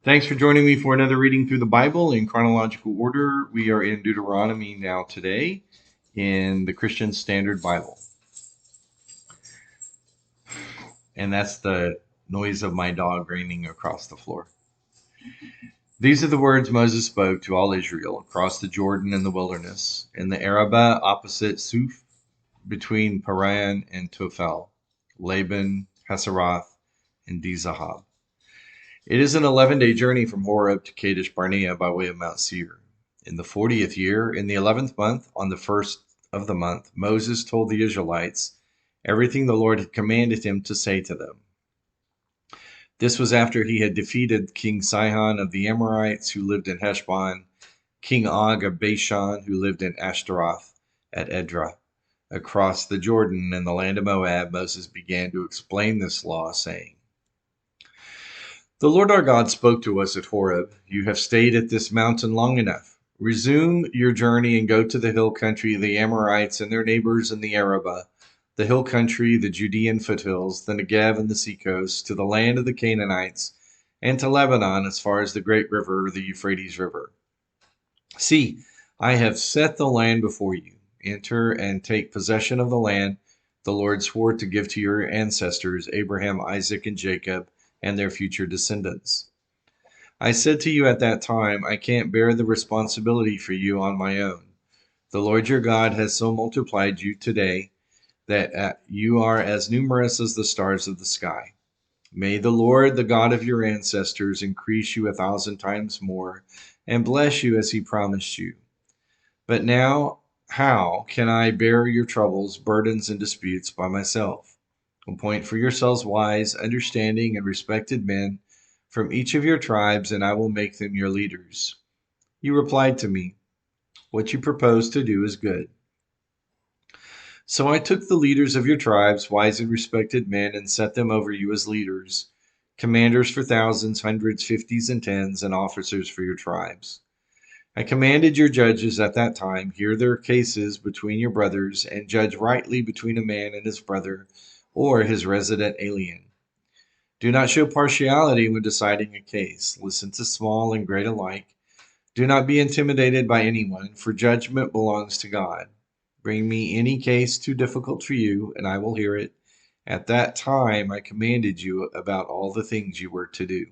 Thanks for joining me for another reading through the Bible in chronological order. We are in Deuteronomy now today in the Christian Standard Bible. And that's the noise of my dog raining across the floor. These are the words Moses spoke to all Israel across the Jordan in the wilderness, in the Arabah opposite Suf, between Paran and Tophel, Laban, Hasaroth, and Dizahab. It is an 11-day journey from Horeb to Kadesh Barnea by way of Mount Seir. In the 40th year, in the 11th month, on the first of the month, Moses told the Israelites everything the Lord had commanded him to say to them. This was after he had defeated King Sihon of the Amorites, who lived in Heshbon, King Og of Bashan, who lived in Ashtaroth at Edrei. Across the Jordan in the land of Moab, Moses began to explain this law, saying, The Lord our God spoke to us at Horeb. You have stayed at this mountain long enough. Resume your journey and go to the hill country of the Amorites and their neighbors in the Arabah, the hill country, the Judean foothills, the Negev and the seacoast, to the land of the Canaanites, and to Lebanon as far as the great river, the Euphrates River. See, I have set the land before you. Enter and take possession of the land the Lord swore to give to your ancestors, Abraham, Isaac, and Jacob, and their future descendants. I said to you at that time, I can't bear the responsibility for you on my own. The Lord your God has so multiplied you today that you are as numerous as the stars of the sky. May the Lord, the God of your ancestors, increase you 1,000 times more and bless you as he promised you. But now, how can I bear your troubles, burdens, and disputes by myself? Appoint for yourselves wise, understanding, and respected men from each of your tribes, and I will make them your leaders. You replied to me, What you propose to do is good. So I took the leaders of your tribes, wise and respected men, and set them over you as leaders, commanders for thousands, hundreds, fifties, and tens, and officers for your tribes. I commanded your judges at that time, hear their cases between your brothers, and judge rightly between a man and his brother, or his resident alien. Do not show partiality when deciding a case. Listen to small and great alike. Do not be intimidated by anyone, for judgment belongs to God. Bring me any case too difficult for you, and I will hear it. At that time I commanded you about all the things you were to do.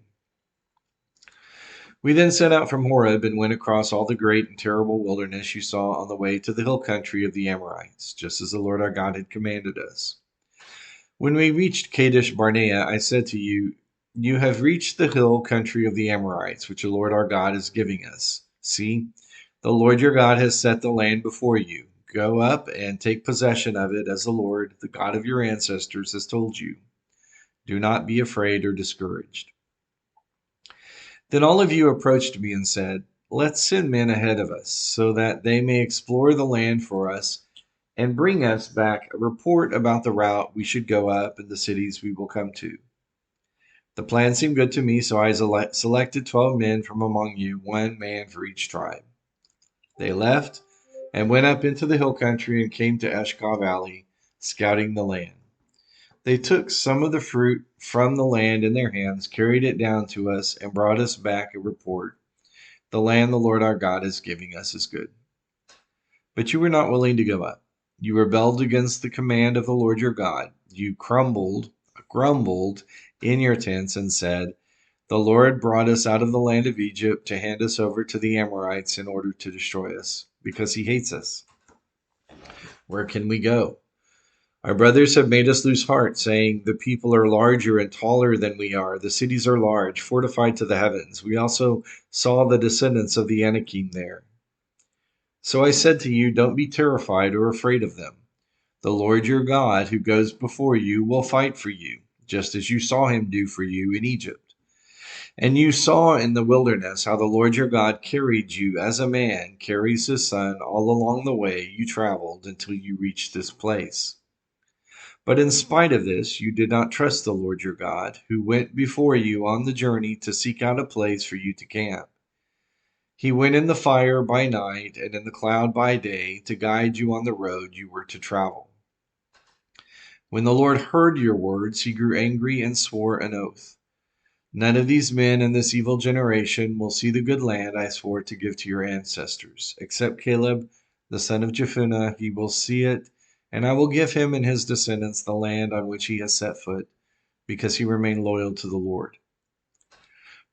We then set out from Horeb and went across all the great and terrible wilderness you saw on the way to the hill country of the Amorites, just as the Lord our God had commanded us. When we reached Kadesh Barnea, I said to you, You have reached the hill country of the Amorites, which the Lord our God is giving us. See, the Lord your God has set the land before you. Go up and take possession of it as the Lord, the God of your ancestors, has told you. Do not be afraid or discouraged. Then all of you approached me and said, Let's send men ahead of us, so that they may explore the land for us and bring us back a report about the route we should go up and the cities we will come to. The plan seemed good to me, so I selected 12 men from among you, one man for each tribe. They left and went up into the hill country and came to Eshkol Valley, scouting the land. They took some of the fruit from the land in their hands, carried it down to us, and brought us back a report. The land the Lord our God is giving us is good. But you were not willing to go up. You rebelled against the command of the Lord your God. You grumbled in your tents and said, The Lord brought us out of the land of Egypt to hand us over to the Amorites in order to destroy us, because he hates us. Where can we go? Our brothers have made us lose heart, saying, The people are larger and taller than we are. The cities are large, fortified to the heavens. We also saw the descendants of the Anakim there. So I said to you, Don't be terrified or afraid of them. The Lord your God, who goes before you, will fight for you, just as you saw him do for you in Egypt. And you saw in the wilderness how the Lord your God carried you as a man carries his son all along the way you traveled until you reached this place. But in spite of this, you did not trust the Lord your God, who went before you on the journey to seek out a place for you to camp. He went in the fire by night and in the cloud by day to guide you on the road you were to travel. When the Lord heard your words, he grew angry and swore an oath. None of these men in this evil generation will see the good land I swore to give to your ancestors, except Caleb, the son of Jephunneh. He will see it, and I will give him and his descendants the land on which he has set foot, because he remained loyal to the Lord.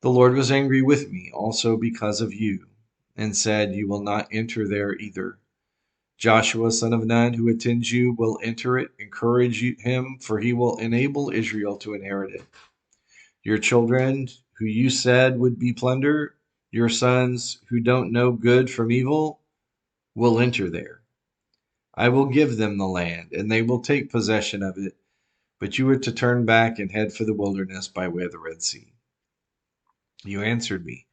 The Lord was angry with me also because of you, and said, You will not enter there either. Joshua, son of Nun, who attends you, will enter it. Encourage him, for he will enable Israel to inherit it. Your children, who you said would be plunder, your sons, who don't know good from evil, will enter there. I will give them the land, and they will take possession of it, but you are to turn back and head for the wilderness by way of the Red Sea. You answered me,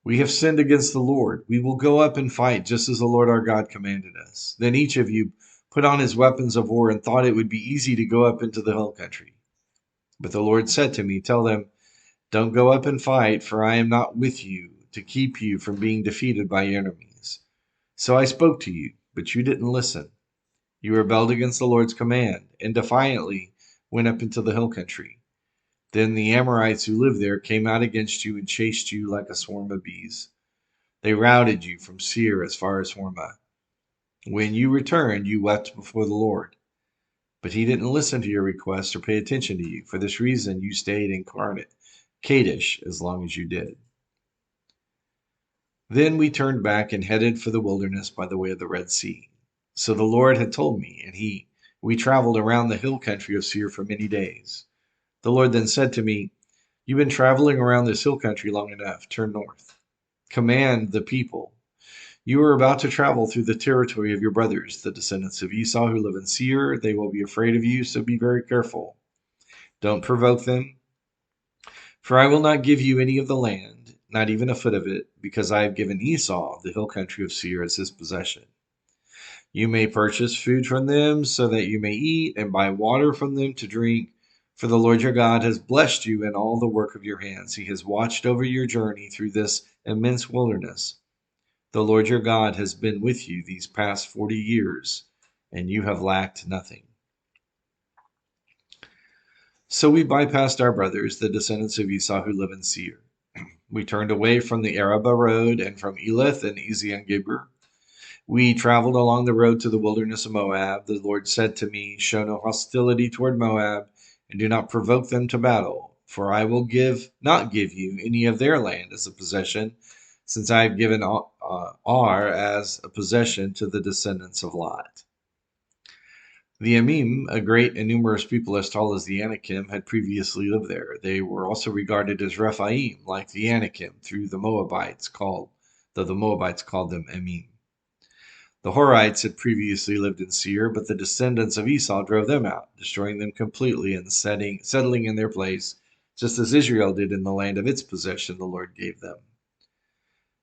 We have sinned against the Lord. We will go up and fight, just as the Lord our God commanded us. Then each of you put on his weapons of war and thought it would be easy to go up into the hill country. But the Lord said to me, Tell them, Don't go up and fight, for I am not with you to keep you from being defeated by your enemies. So I spoke to you, but you didn't listen. You rebelled against the Lord's command and defiantly went up into the hill country. Then the Amorites who lived there came out against you and chased you like a swarm of bees. They routed you from Seir as far as Hormah. When you returned, you wept before the Lord. But he didn't listen to your request or pay attention to you. For this reason, you stayed in Kadesh as long as you did. Then we turned back and headed for the wilderness by the way of the Red Sea. So the Lord had told me, and we traveled around the hill country of Seir for many days. The Lord then said to me, You've been traveling around this hill country long enough. Turn north. Command the people. You are about to travel through the territory of your brothers, the descendants of Esau who live in Seir. They will be afraid of you, so be very careful. Don't provoke them, for I will not give you any of the land, not even a foot of it, because I have given Esau the hill country of Seir as his possession. You may purchase food from them so that you may eat, and buy water from them to drink, for the Lord your God has blessed you in all the work of your hands. He has watched over your journey through this immense wilderness. The Lord your God has been with you these past 40 years, and you have lacked nothing. So we bypassed our brothers, the descendants of Esau who live in Seir. We turned away from the Arabah road and from Elath and Ezion-Geber. We traveled along the road to the wilderness of Moab. The Lord said to me, Show no hostility toward Moab, and do not provoke them to battle, for I will not give you any of their land as a possession, since I have given Ar as a possession to the descendants of Lot. The Emim, a great and numerous people as tall as the Anakim, had previously lived there. They were also regarded as Rephaim, like the Anakim, though the Moabites called them Emim. The Horites had previously lived in Seir, but the descendants of Esau drove them out, destroying them completely and settling in their place, just as Israel did in the land of its possession the Lord gave them.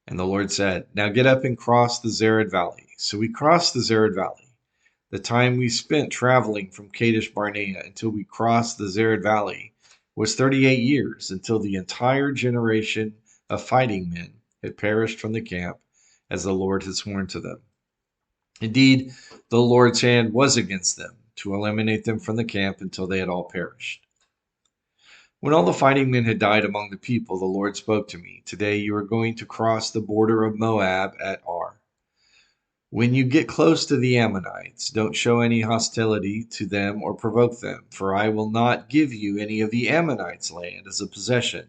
And the Lord said, Now get up and cross the Zered Valley. So we crossed the Zered Valley. The time we spent traveling from Kadesh Barnea until we crossed the Zered Valley was 38 years, until the entire generation of fighting men had perished from the camp, as the Lord had sworn to them. Indeed, the Lord's hand was against them, to eliminate them from the camp until they had all perished. When all the fighting men had died among the people, the Lord spoke to me, Today you are going to cross the border of Moab at Ar. When you get close to the Ammonites, don't show any hostility to them or provoke them, for I will not give you any of the Ammonites' land as a possession.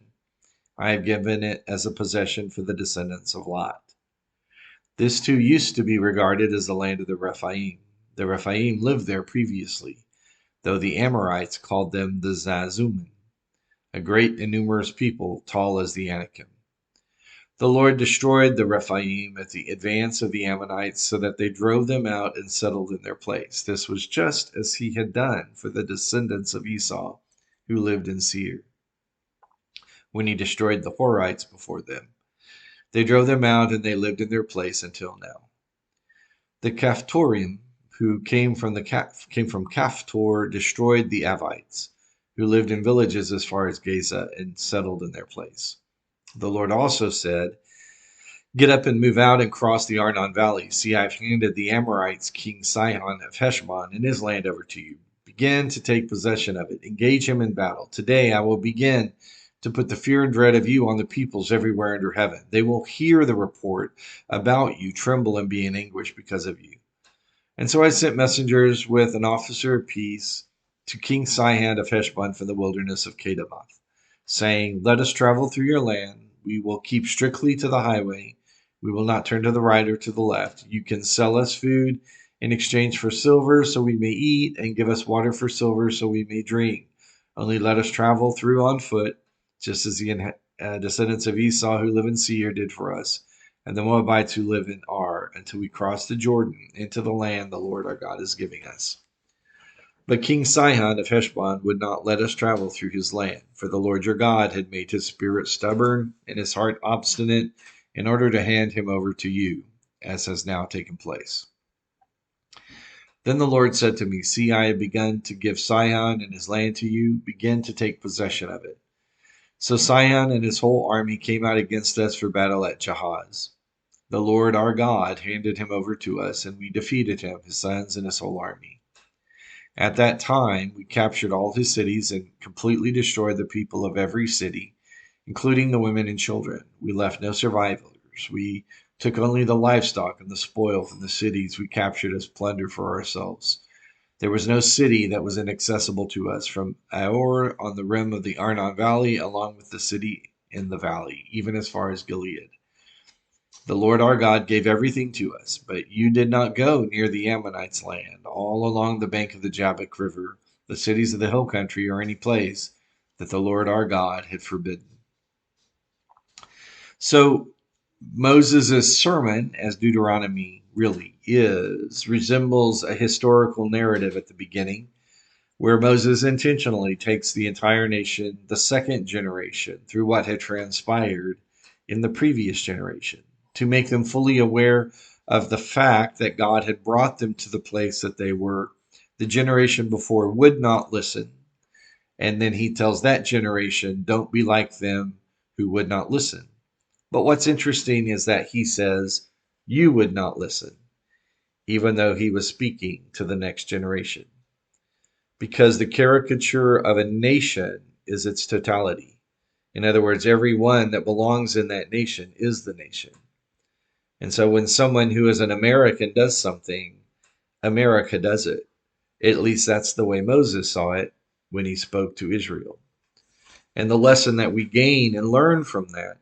I have given it as a possession for the descendants of Lot. This too used to be regarded as the land of the Rephaim. The Rephaim lived there previously, though the Amorites called them the Zazuman, a great and numerous people, tall as the Anakim. The Lord destroyed the Rephaim at the advance of the Ammonites, so that they drove them out and settled in their place. This was just as he had done for the descendants of Esau who lived in Seir, when he destroyed the Horites before them. They drove them out, and they lived in their place until now. The Caphtorim, who came from Caphtor, destroyed the Avites, who lived in villages as far as Gaza, and settled in their place. The Lord also said, Get up and move out and cross the Arnon Valley. See, I've handed the Amorites, King Sihon of Heshbon, and his land over to you. Begin to take possession of it. Engage him in battle. Today I will begin to put the fear and dread of you on the peoples everywhere under heaven. They will hear the report about you, tremble and be in anguish because of you. And so I sent messengers with an officer of peace to King Sihon of Heshbon from the wilderness of Kedemoth, saying, let us travel through your land. We will keep strictly to the highway. We will not turn to the right or to the left. You can sell us food in exchange for silver so we may eat, and give us water for silver so we may drink. Only let us travel through on foot, just as the descendants of Esau who live in Seir did for us, and the Moabites who live in Ar, until we cross the Jordan into the land the Lord our God is giving us. But King Sihon of Heshbon would not let us travel through his land, for the Lord your God had made his spirit stubborn and his heart obstinate in order to hand him over to you, as has now taken place. Then the Lord said to me, see, I have begun to give Sihon and his land to you. Begin to take possession of it. So Sihon and his whole army came out against us for battle at Jahaz. The Lord our God handed him over to us, and we defeated him, his sons, and his whole army. At that time, we captured all his cities and completely destroyed the people of every city, including the women and children. We left no survivors. We took only the livestock and the spoil from the cities we captured as plunder for ourselves. There was no city that was inaccessible to us, from Aor on the rim of the Arnon Valley, along with the city in the valley, even as far as Gilead. The Lord our God gave everything to us, but you did not go near the Ammonites' land, all along the bank of the Jabbok River, the cities of the hill country, or any place that the Lord our God had forbidden. So Moses' sermon, as Deuteronomy really is, resembles a historical narrative at the beginning, where Moses intentionally takes the entire nation, the second generation, through what had transpired in the previous generation, to make them fully aware of the fact that God had brought them to the place that they were. The generation before would not listen. And then he tells that generation, don't be like them who would not listen. But what's interesting is that he says, you would not listen, even though he was speaking to the next generation. Because the caricature of a nation is its totality. In other words, everyone that belongs in that nation is the nation. And so when someone who is an American does something, America does it. At least that's the way Moses saw it when he spoke to Israel. And the lesson that we gain and learn from that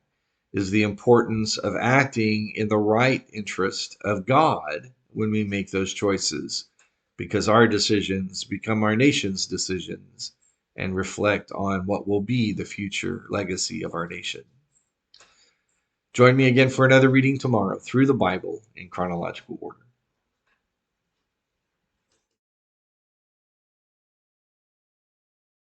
is the importance of acting in the right interest of God when we make those choices, because our decisions become our nation's decisions and reflect on what will be the future legacy of our nation. Join me again for another reading tomorrow through the Bible in chronological order.